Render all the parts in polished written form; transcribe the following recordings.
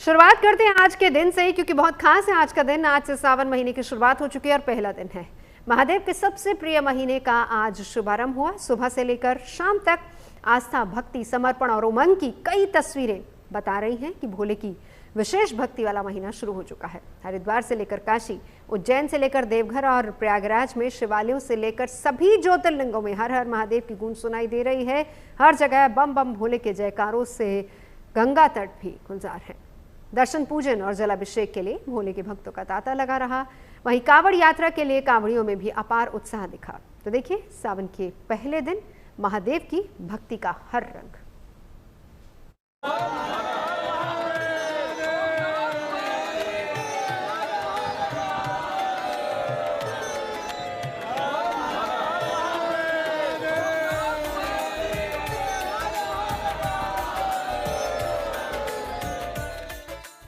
शुरुआत करते हैं आज के दिन से ही, क्योंकि बहुत खास है आज का दिन। आज से सावन महीने की शुरुआत हो चुकी है और पहला दिन है। महादेव के सबसे प्रिय महीने का आज शुभारंभ हुआ। सुबह से लेकर शाम तक आस्था, भक्ति, समर्पण और उमंग की कई तस्वीरें बता रही हैं कि भोले की विशेष भक्ति वाला महीना शुरू हो चुका है। हरिद्वार से लेकर काशी, उज्जैन से लेकर देवघर और प्रयागराज में, शिवालयों से लेकर सभी ज्योतिर्लिंगों में हर हर महादेव की गूंज सुनाई दे रही है। हर जगह बम बम भोले के जयकारों से गंगा तट भी गुलजार है। दर्शन, पूजन और जलाभिषेक के लिए भोले के भक्तों का तांता लगा रहा। वहीं कांवड़ यात्रा के लिए कांवड़ियों में भी अपार उत्साह दिखा। तो देखिए सावन के पहले दिन महादेव की भक्ति का हर रंग।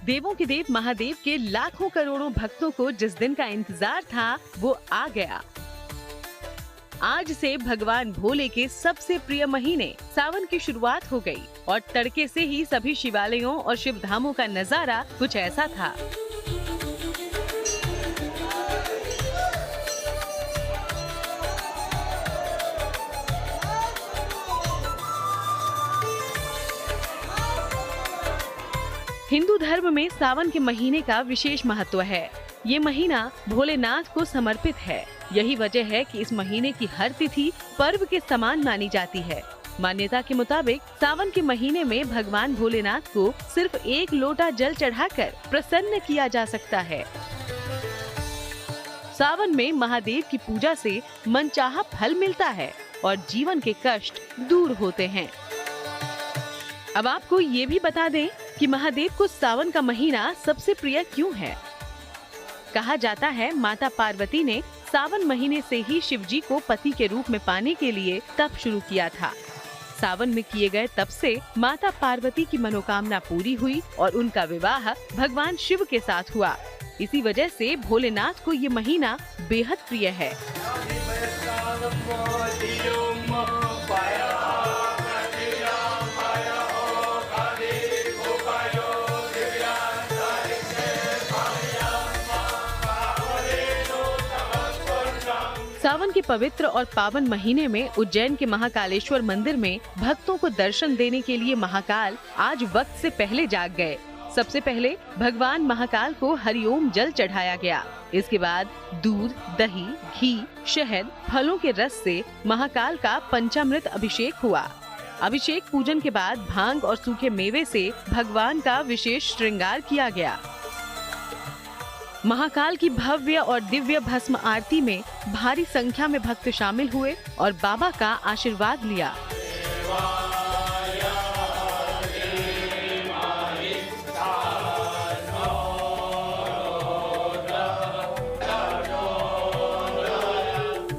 देवों के देव महादेव के लाखों करोड़ों भक्तों को जिस दिन का इंतजार था वो आ गया। आज से भगवान भोले के सबसे प्रिय महीने सावन की शुरुआत हो गई और तड़के से ही सभी शिवालयों और शिव धामों का नजारा कुछ ऐसा था। हिंदू धर्म में सावन के महीने का विशेष महत्व है। ये महीना भोलेनाथ को समर्पित है। यही वजह है कि इस महीने की हर तिथि पर्व के समान मानी जाती है। मान्यता के मुताबिक सावन के महीने में भगवान भोलेनाथ को सिर्फ एक लोटा जल चढ़ाकर प्रसन्न किया जा सकता है। सावन में महादेव की पूजा से मनचाहा फल मिलता है और जीवन के कष्ट दूर होते हैं। अब आपको ये भी बता दें कि महादेव को सावन का महीना सबसे प्रिय क्यों है। कहा जाता है माता पार्वती ने सावन महीने से ही शिव जी को पति के रूप में पाने के लिए तप शुरू किया था। सावन में किए गए तप से माता पार्वती की मनोकामना पूरी हुई और उनका विवाह भगवान शिव के साथ हुआ। इसी वजह से भोलेनाथ को ये महीना बेहद प्रिय है। सावन के पवित्र और पावन महीने में उज्जैन के महाकालेश्वर मंदिर में भक्तों को दर्शन देने के लिए महाकाल आज वक्त से पहले जाग गए। सबसे पहले भगवान महाकाल को हरिओम जल चढ़ाया गया। इसके बाद दूध, दही, घी, शहद, फलों के रस से महाकाल का पंचामृत अभिषेक हुआ। अभिषेक पूजन के बाद भांग और सूखे मेवे से भगवान का विशेष श्रृंगार किया गया। महाकाल की भव्य और दिव्य भस्म आरती में भारी संख्या में भक्त शामिल हुए और बाबा का आशीर्वाद लिया।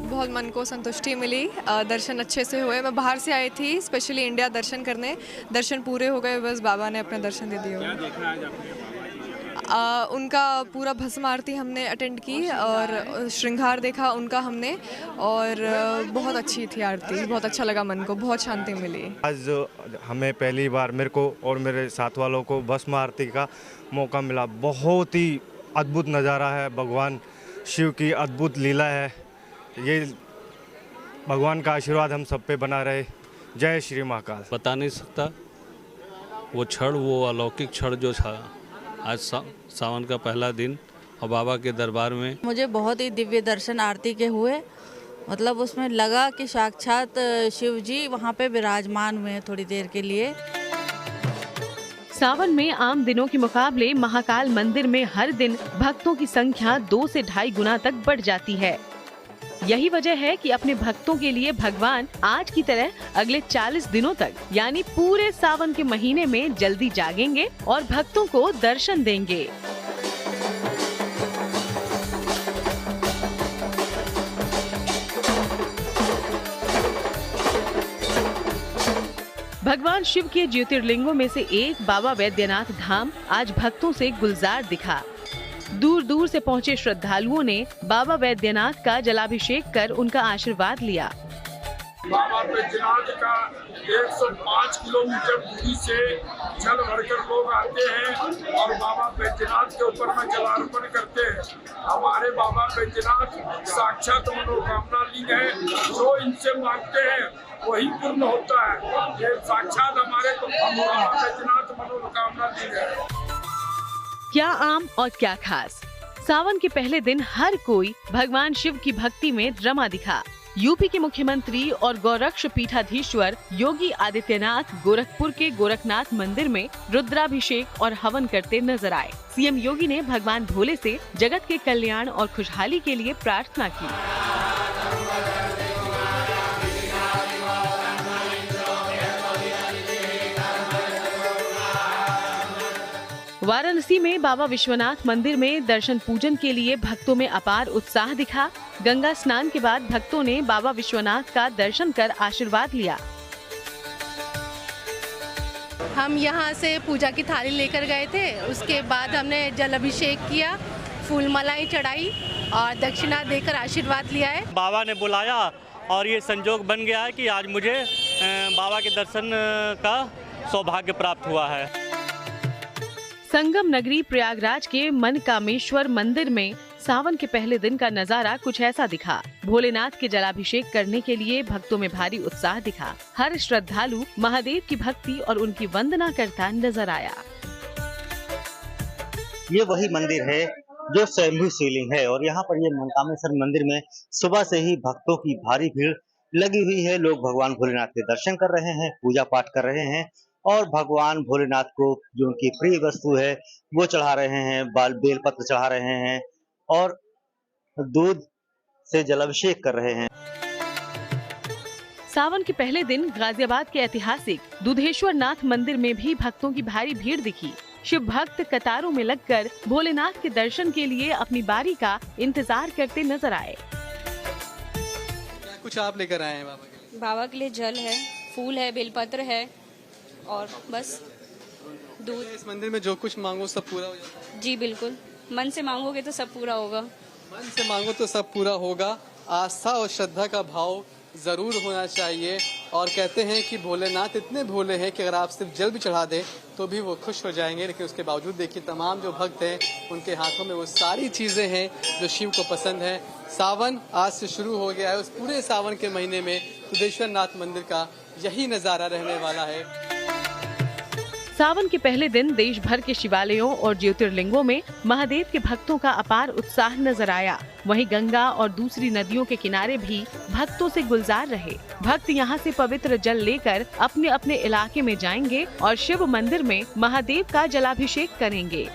बहुत मन को संतुष्टि मिली। दर्शन अच्छे से हुए। मैं बाहर से आई थी स्पेशली इंडिया दर्शन करने। दर्शन पूरे हो गए, बस बाबा ने अपने दर्शन दे दिए। उनका पूरा भस्म आरती हमने अटेंड की और श्रृंगार देखा उनका हमने, और बहुत अच्छी थी आरती। बहुत अच्छा लगा, मन को बहुत शांति मिली। आज हमें पहली बार, मेरे को और मेरे साथ वालों को भस्म आरती का मौका मिला। बहुत ही अद्भुत नज़ारा है। भगवान शिव की अद्भुत लीला है। ये भगवान का आशीर्वाद हम सब पे बना रहे। जय श्री महाकाल। बता नहीं सकता वो क्षण, वो अलौकिक क्षण जो था आज सावन का पहला दिन और बाबा के दरबार में। मुझे बहुत ही दिव्य दर्शन आरती के हुए। मतलब उसमें लगा कि साक्षात शिव जी वहाँ पे विराजमान हुए हैं थोड़ी देर के लिए। सावन में आम दिनों के मुकाबले महाकाल मंदिर में हर दिन भक्तों की संख्या 2 से 2.5 गुना तक बढ़ जाती है। यही वजह है कि अपने भक्तों के लिए भगवान आज की तरह अगले 40 दिनों तक यानी पूरे सावन के महीने में जल्दी जागेंगे और भक्तों को दर्शन देंगे। भगवान शिव के ज्योतिर्लिंगों में से एक बाबा वैद्यनाथ धाम आज भक्तों से गुलजार दिखा। दूर दूर से पहुंचे श्रद्धालुओं ने बाबा वैद्यनाथ का जलाभिषेक कर उनका आशीर्वाद लिया। बाबा बैजनाथ का 105 किलोमीटर दूरी से जल भरकर लोग आते हैं और ऊपर में जलार्पण करते हैं। हमारे बाबा बैजनाथ साक्षात मनोकामना ली है, जो इनसे मांगते हैं वही पूर्ण होता है। ये साक्षात हमारे बाबा बैजनाथ मनोकामना ली है। क्या आम और क्या खास, सावन के पहले दिन हर कोई भगवान शिव की भक्ति में रमा दिखा। यूपी के मुख्यमंत्री और गौरक्ष पीठाधीश्वर योगी आदित्यनाथ गोरखपुर के गोरखनाथ मंदिर में रुद्राभिषेक और हवन करते नजर आए। सीएम योगी ने भगवान भोले से जगत के कल्याण और खुशहाली के लिए प्रार्थना की। वाराणसी में बाबा विश्वनाथ मंदिर में दर्शन पूजन के लिए भक्तों में अपार उत्साह दिखा। गंगा स्नान के बाद भक्तों ने बाबा विश्वनाथ का दर्शन कर आशीर्वाद लिया। हम यहाँ से पूजा की थाली लेकर गए थे, उसके बाद हमने जल अभिषेक किया, फूल मालाएं चढ़ाई और दक्षिणा देकर आशीर्वाद लिया है। बाबा ने बुलाया और ये संजोग बन गया है कि आज मुझे बाबा के दर्शन का सौभाग्य प्राप्त हुआ है। संगम नगरी प्रयागराज के मनकामेश्वर मंदिर में सावन के पहले दिन का नजारा कुछ ऐसा दिखा। भोलेनाथ के जलाभिषेक करने के लिए भक्तों में भारी उत्साह दिखा। हर श्रद्धालु महादेव की भक्ति और उनकी वंदना करता नजर आया। ये वही मंदिर है जो स्वयंभू शिवलिंग है और यहाँ पर ये मनकामेश्वर मंदिर में सुबह से ही भक्तों की भारी भीड़ लगी हुई है। लोग भगवान भोलेनाथ के दर्शन कर रहे हैं, पूजा पाठ कर रहे हैं और भगवान भोलेनाथ को जो उनकी प्रिय वस्तु है वो चढ़ा रहे हैं, बेलपत्र चढ़ा रहे हैं और दूध से जलाभिषेक कर रहे हैं। सावन के पहले दिन गाजियाबाद के ऐतिहासिक दुधेश्वर नाथ मंदिर में भी भक्तों की भारी भीड़ दिखी। शिव भक्त कतारों में लगकर भोलेनाथ के दर्शन के लिए अपनी बारी का इंतजार करते नजर आए। कुछ आप लेकर आए हैं बाबा के लिए? बाबा के लिए जल है, फूल है, बेलपत्र है और बस दूध। इस मंदिर में जो कुछ मांगो सब पूरा हो जाता है? जी बिल्कुल, मन से मांगोगे तो सब पूरा होगा। मन से मांगो तो सब पूरा होगा। आस्था और श्रद्धा का भाव जरूर होना चाहिए और कहते हैं कि भोलेनाथ इतने भोले हैं कि अगर आप सिर्फ जल भी चढ़ा दें तो भी वो खुश हो जाएंगे। लेकिन उसके बावजूद देखिए तमाम जो भक्त हैं उनके हाथों में वो सारी चीजें हैं जो शिव को पसंद है। सावन आज से शुरू हो गया है। उस पूरे सावन के महीने में दुधेश्वर नाथ मंदिर का यही नजारा रहने वाला है। सावन के पहले दिन देश भर के शिवालयों और ज्योतिर्लिंगों में महादेव के भक्तों का अपार उत्साह नजर आया। वहीं गंगा और दूसरी नदियों के किनारे भी भक्तों से गुलजार रहे। भक्त यहां से पवित्र जल लेकर अपने अपने इलाके में जाएंगे और शिव मंदिर में महादेव का जलाभिषेक करेंगे।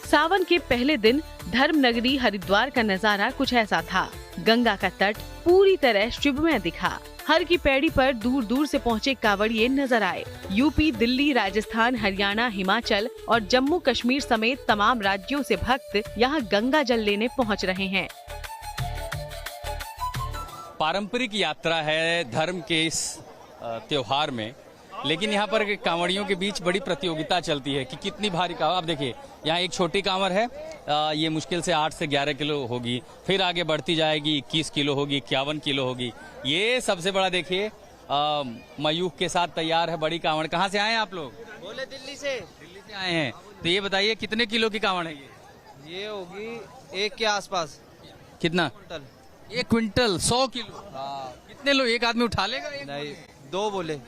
सावन के पहले दिन धर्म नगरी हरिद्वार का नजारा कुछ ऐसा था। गंगा का तट पूरी तरह शिवमय दिखा। हर की पैड़ी पर दूर दूर से पहुंचे कांवड़िए नजर आए। यूपी, दिल्ली, राजस्थान, हरियाणा, हिमाचल और जम्मू कश्मीर समेत तमाम राज्यों से भक्त यहां गंगा जल लेने पहुंच रहे हैं। पारंपरिक यात्रा है धर्म के इस त्योहार में, लेकिन यहाँ पर कांवड़ियों के बीच बड़ी प्रतियोगिता चलती है कि कितनी भारी कांवड़। आप देखिए यहाँ एक छोटी कांवड़ है, ये मुश्किल से 8 से 11 किलो होगी, फिर आगे बढ़ती जाएगी 21 किलो होगी, 51 किलो होगी। ये सबसे बड़ा देखिए मयूख के साथ तैयार है बड़ी कांवड़। कहाँ से आए हैं आप लोग? बोले दिल्ली से आए हैं। तो ये बताइए कितने किलो की कांवड़ है ये होगी 1 के आसपास। कितना? 1 क्विंटल 100 किलो। कितने लोग एक आदमी उठा लेगा? नहीं, 2 बोले।